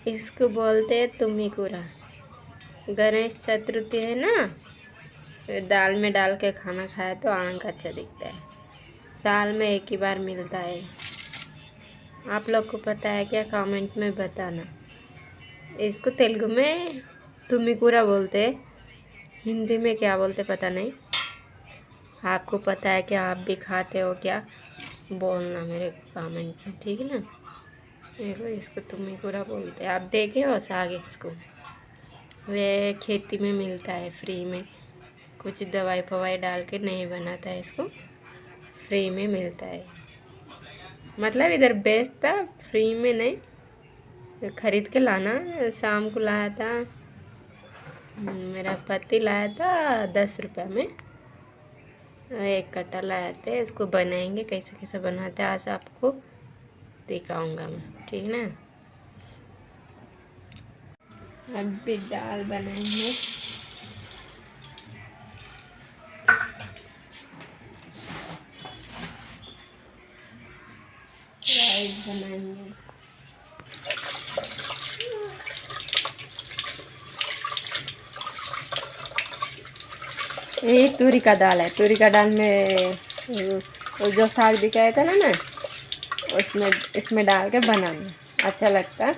इसको बोलते हैं तुम्मिकुरा। गणेश चतुर्थी है ना, दाल में डाल के खाना खाया तो आंख अच्छा दिखता है। साल में एक ही बार मिलता है। आप लोग को पता है क्या? कमेंट में बताना। इसको तेलुगु में तुम्मिकुरा बोलते, हिंदी में क्या बोलते पता नहीं। आपको पता है क्या? आप भी खाते हो क्या? बोलना मेरे कमेंट में, ठीक है ना। देखो इसको तुम्मिकुरा बोलते हैं। आप देखे हो साग? इसको वे खेती में मिलता है फ्री में, कुछ दवाई फवाई डाल के नहीं बनाता है, इसको फ्री में मिलता है। मतलब इधर बेचता फ्री में नहीं, खरीद के लाना। शाम को लाया था, मेरा पति लाया था 10 रुपये में, एक कट्टा लाए थे। इसको बनाएंगे, कैसे कैसे बनाते हैं आज आपको दिखाऊंगा मैं, ठीक ना। अभी दाल बनाएंगे। राइस बनाएंगे। ये तूरी का दाल है। तूरी का दाल में वो जो साग दिखाया था ना, उसमें इसमें डाल के बनाना अच्छा लगता है।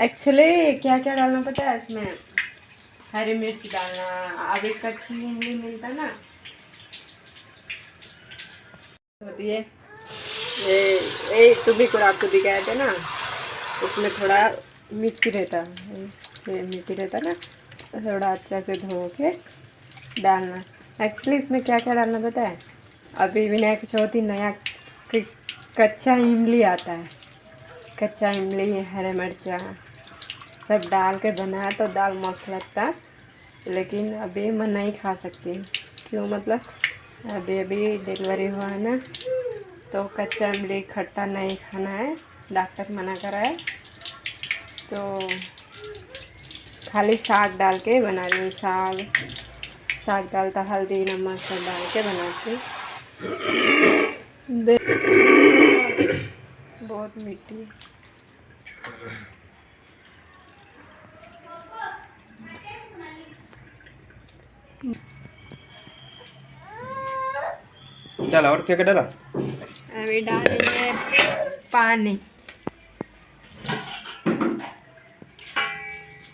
एक्चुअली क्या क्या डालना पता है इसमें? हरी मिर्च डालना, अभी कच्ची इमली मिलता ना, होती है ये तुम्मिकुरा आपको दिखाए थे ना, उसमें थोड़ा मिट्टी रहता, ये मिट्टी रहता ना, तो थोड़ा अच्छा से धो के डालना। एक्चुअली इसमें क्या क्या डालना पता है? अभी विनायक चौथी नया कच्चा इमली आता है, कच्चा इमली, हरे मिर्चा सब डाल के बनाया तो दाल मस्त लगता है। लेकिन अभी मैं नहीं खा सकती। क्यों? मतलब अभी अभी डिलीवरी हुआ है ना, तो कच्चा इमली खट्टा नहीं खाना है, डॉक्टर मना करा है। तो खाली साग डाल के बना रही हूँ। साग डालता, हल्दी नमक सब डाल के बनाती। बहुत मीठी। डाला और क्या क्या डाला? अभी डालेंगे पानी।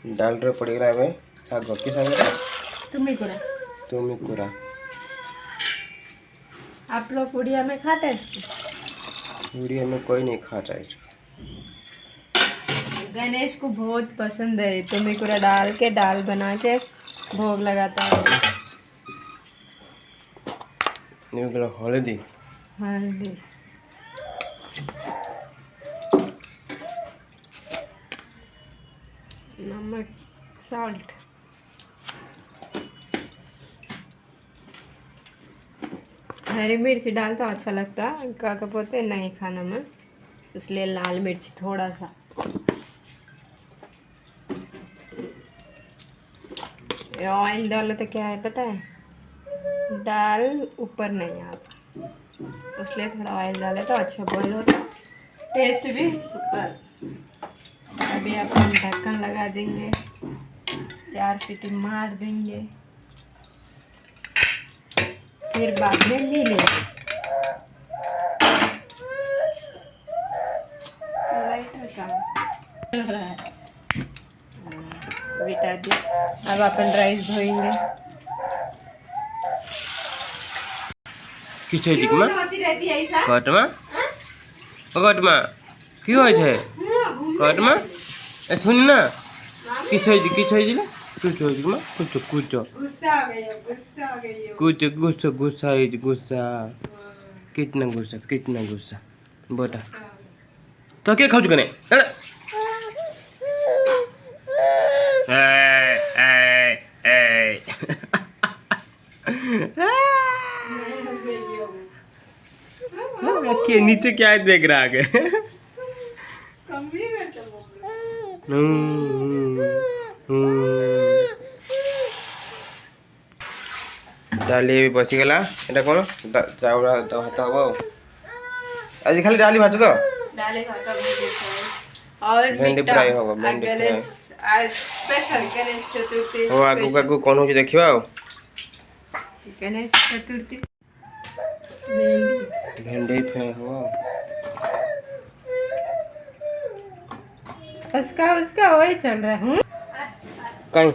डाल रहे पड़ेगा भाई साग की साग तुम्मिकुरा। तुम्मिकुरा। आप लोग उड़िया में खाते हैं? वीडियो में कोई नहीं खाता है इसको। गणेश को बहुत पसंद है, तुम्मिकुरा डाल के दाल बना के भोग लगाता है। हल्दी हल्दी, नमक, सॉल्ट। हरी मिर्च डालता अच्छा लगता, काకపోते नहीं खाना में, इसलिए लाल मिर्च थोड़ा सा। ऑयल डालो तो क्या है पता है? दाल ऊपर नहीं आता, इसलिए थोड़ा ऑयल डाले तो अच्छा बॉईल होता, टेस्ट भी सुपर। अभी अपन ढक्कन लगा देंगे, 4 सीटी मार देंगे, फिर बाद में मिलेंगे। बेटा दी। अब अपन राइस धोएंगे। किछ होई दिकमा कटमा कटमा की होय छै कटमा ए सुन ना किछ होई दिले कुछ होई दिकमा कुछ गुस्सा आ गई हो, गुस्सा आ गई हो। कुछ गुस्सा कितना गुस्सा बेटा तो के खाऊ कने के नीचे क्या देख रहा है? डाली भी बसीगला एटा कोन चाउरा भात हबो आज खाली डाली भात तो डाले भात और भेंडी मिठा फ्राई होगा, आ भेंडी फ्राई। गणेश आज स्पेशल गणेश चतुर्थी हो आगु आगु कौन हो देखियो गणेश चतुर्थी भेंडी भेंडी फ्राई हो। उसका उसका वही चल रहा हूँ। कहीं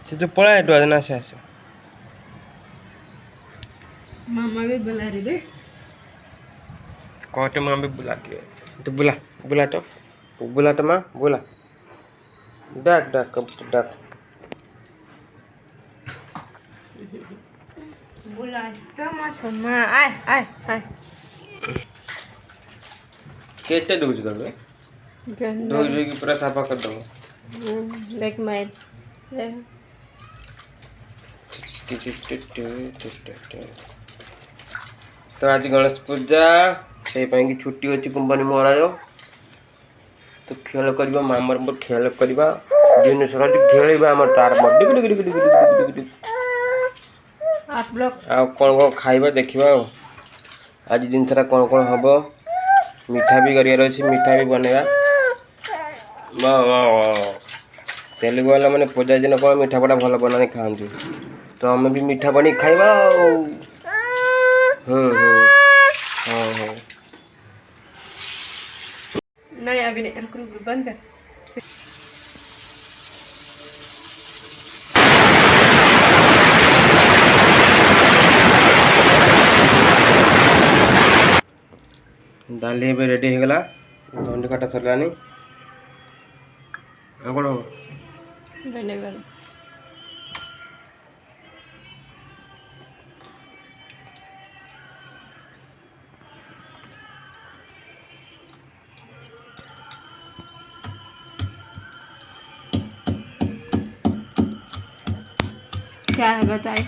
से तो पड़ा है तो आज ना से मामा भी बुला रही थी। कहते माँ भी बुला के तो बुला बुला तो माँ बुला डाक डाक कब डाक बुला तो माँ आए आए आए कैसे दूध कर दो दूध की पूरा साफा कर दो देख मैं तो आज गणेश पूजा से कि छुट्टी अच्छी कंपनी महाराज तो खेल करवा मामर पर खेल करवा दिन सारा खेल आम तार आप लोग आ कौन कौन खाइबा देखा आज दिन सारा कौन कौन हम मिठा भी करार अच्छे मिठा भी बनवा तेलुगु वाला मैंने पूजा दिन कौन मिठा पटा भल बना खाती तो आम भी मिठा बनी खाइबा हाँ नहीं अभी नहीं रुक रुक बंद कर डाली भी रेडी होगला भंडी काटा सरलानी कौन बने बने क्या है बताए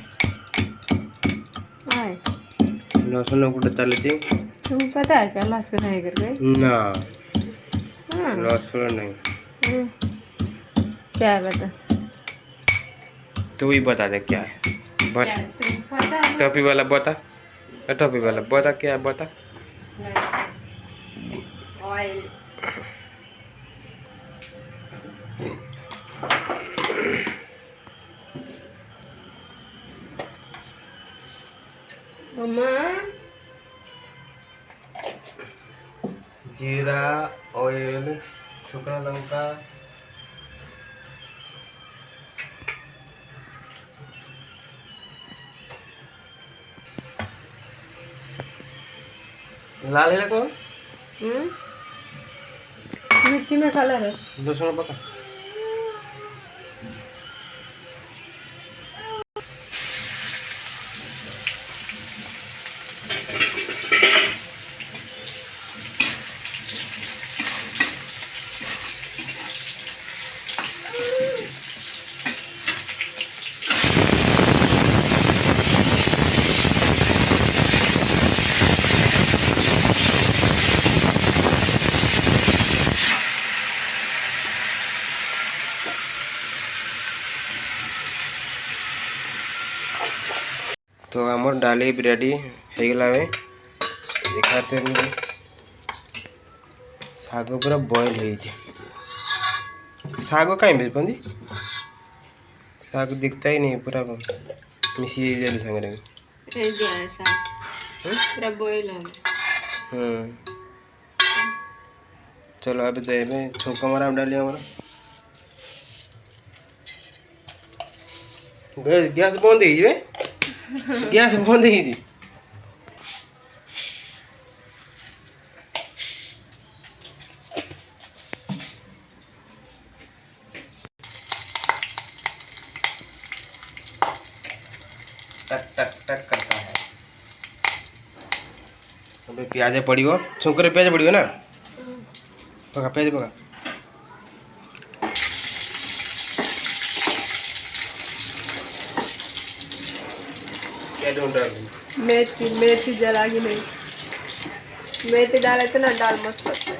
आए लहसुन कुटा चली थी तुम्हें पता है क्या लहसुन है करके ना हाँ लहसुन नहीं क्या है बता तो वही बता दे क्या है बता तुम्हें पता है टॉपी वाला बता क्या है बता ऑयल मम्मा जीरा ऑयल शुक्ला लंका लाल है कौन मिर्ची में कलर है लहसुन पका तो आमर डाली रेडी हो गला देखाते शाग पूरा बॉयल हो शाग कहीं भेज शाग दिखता ही नहीं पूरा मिसी जाए सांगे पूरा बॉईल है चलो अब देवे छोका मारा डाली हमारा गैस बंद हो गैस बंद हो टक टक टक करता है अबे प्याज पड़ो छुंकर प्याज पड़ो ना पका प्याज पका मेथी मेथी जला की नहीं मेथी डाले तो ना डाल मत पड़ता है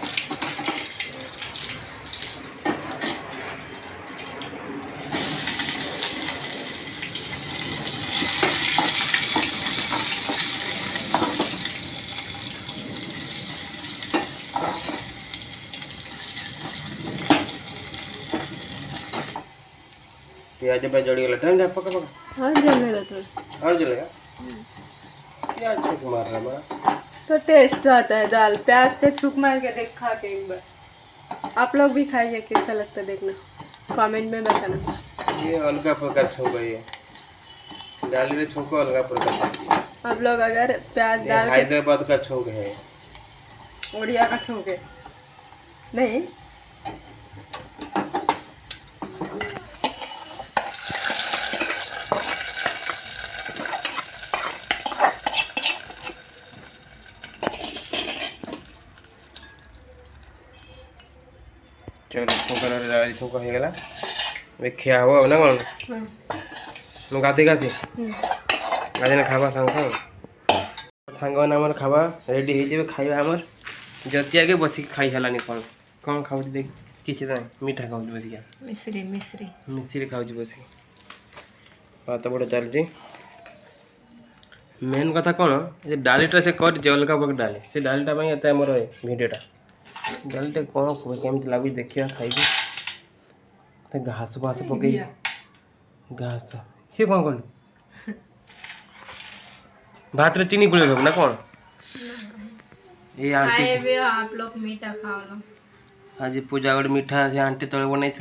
प्याज पे जड़ी गला ठंड है पका पका और जलेगा तो और जलेगा प्याज छुक मार रहा मां तो टेस्ट आता है दाल प्याज से छुक मार के देख खा के एक बार आप लोग भी खाइए कैसा लगता है देखना कमेंट में बताना ये हल्का प्रकार छुक है ये डाली रे छुक हल्का प्रकार आप लोग अगर प्याज डाल के हैदराबाद का छुक है उड़िया का छुक है नहीं चलो छुक हो गला वे खिया हुआ ना कौन ମୁଁ ଗାଧେଇକି ଆସି ଗାଧେଇନା ଖାଇବା ସାଙ୍ଗମାନେ ଆମର ଖାଇବା ରେଡ଼ି ହେଇଯିବେ ଖାଇବା ଆମର ଯଦି ଆଗେ ବସିକି ଖାଇ ହେଲାନି କ'ଣ ଖାଉଛି ଦେଖି କିଛି ତ ନାହିଁ ମିଠା ଖାଉଛି ବସିକି ମିଶ୍ରି ଖାଉଛି ବସିକି ଭାତ ବଡ଼ ଚାଲିଛି ମେନ୍ କଥା କ'ଣ ଏ ଡାଲିଟା ସେ କରିଛି ଅଲଗା ପ୍ରକାର ଡାଲି ସେ ଡାଲିଟା ପାଇଁ ଏତେ ଆମର ଭିଡ଼ିଓଟା ଡାଲିଟା କ'ଣ କେମିତି ଲାଗୁଛି ଦେଖିବା ଖାଇକି ଘାସ ଫାସ ପକେଇ ଘାସ सी कौन कलु भात रे चीनी पुड़े ना कौन ये आंटी आप लोग मीठा खाओ लो आज पूजा गोटे मीठा से आंटी तले बनाई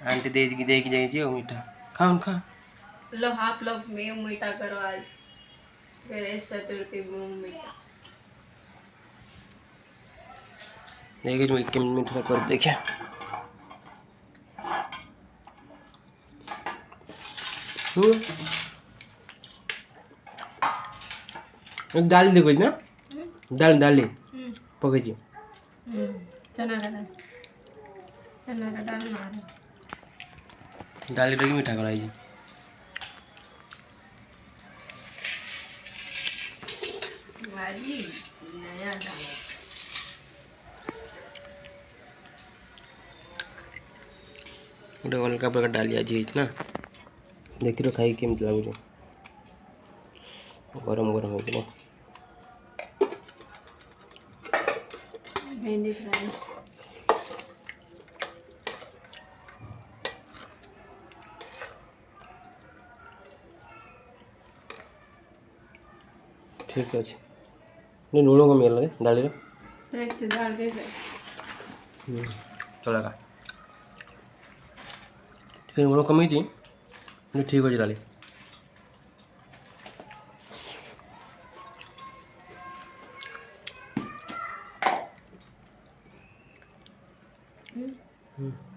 आंटी दे जाइए मीठा खाओ खा लो आप लोग मैं मीठा करो आज गणेश चतुर्थी मीठा देखिए मीठा कर देखिए डाली देखो ना डाली पके चना का दाल मारो डाली तो मीठा कराई नया दाल गोटे अलग प्रकार डाली आज ना देख रो खाई केमती लगुच गरम गरम हो भेंडी फ्राई ठीक अच्छे लुण कमी गला डाली टेस्ट दाल कैसे चलेगा ठीक लुण कमी ठीक अच्छे डाली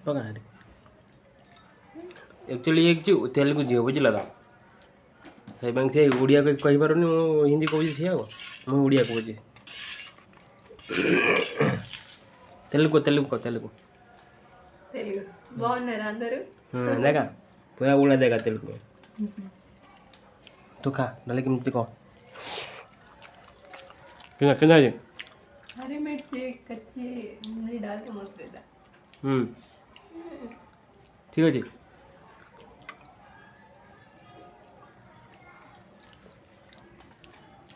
पका एक्चुअली एक तेलुगु झील बुझल से उड़िया कही पारनी हिंदी कहूँ सी मुझे उड़िया कहूँ तेलुगु तेलुगु तेलुगु देखा पूरा उड़ा देगा तेलुगु में तो खा डाले केमती कह हरी मिर्ची कच्ची मूली डाल के मस्त रहता ठीक अच्छे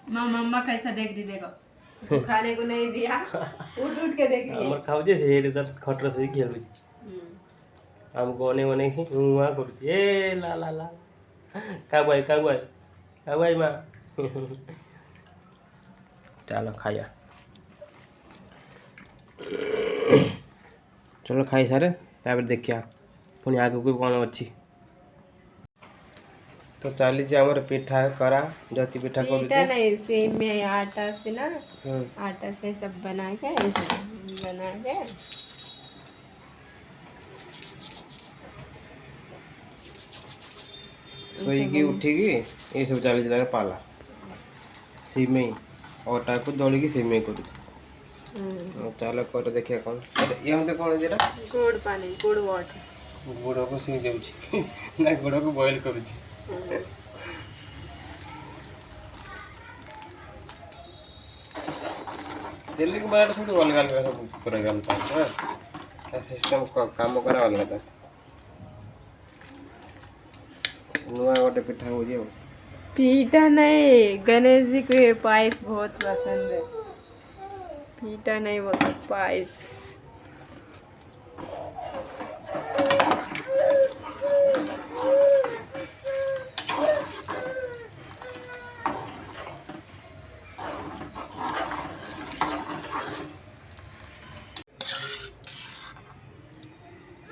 मम्मा कैसा देख रही देखो उसको खाने को नहीं दिया उठ के देख रही है खाऊ जे से खटर से खेल हम कोने वने हुआ कर ए ला ला ला का भाई माँ चलो खाया चलो खाई सारे तापर देखिया पुणी आग को कौन अच्छी तो चली आमर पिठा करा जति पिठा पिठा नहीं सेम में आटा से ना आटा से सब बना के सोईकी उठिकी ये सब चली पाला सिमेई अटा को दलिकी सिमेई कर चलो कर देखिए कौन ये मत कौन जेटा गुड़ पानी गुड़ वाटर गुड़ को सी देउछि ना गुड़ को बॉईल करूछि दिल्ली के बाहर सब अलग अलग सब पूरा गल पास हां सिस्टम काम करा अलग था नुआ गोटे पिठा हो जे पीठा नहीं गणेश जी को ये पायस बहुत पसंद है पीठा नहीं बोलते पायस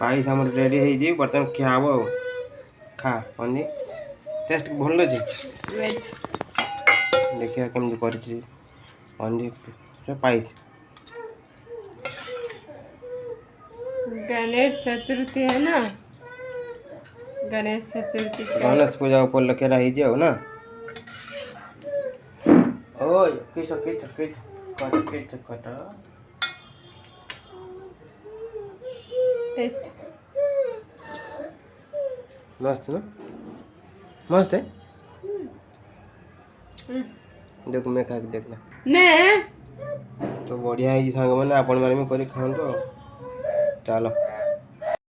पाइस आम रेडी हो बर्तमान ଖିଆ ହବ ଆଉ खा अन्नी टेस्ट भल अच्छे वेज देखिए केमती कर अन्नी पाइस गणेश चतुर्थी है ना, गणेश चतुर्थी का गणेश पूजा उपलक्षे हो ना ओय किछ किछ किछ कट किछ कट टेस्ट मस्त ना मस्त है देख मैं खा के देखना ने तो बढ़िया है सांग मैंने आपण मैंने भी कर खाओ चलो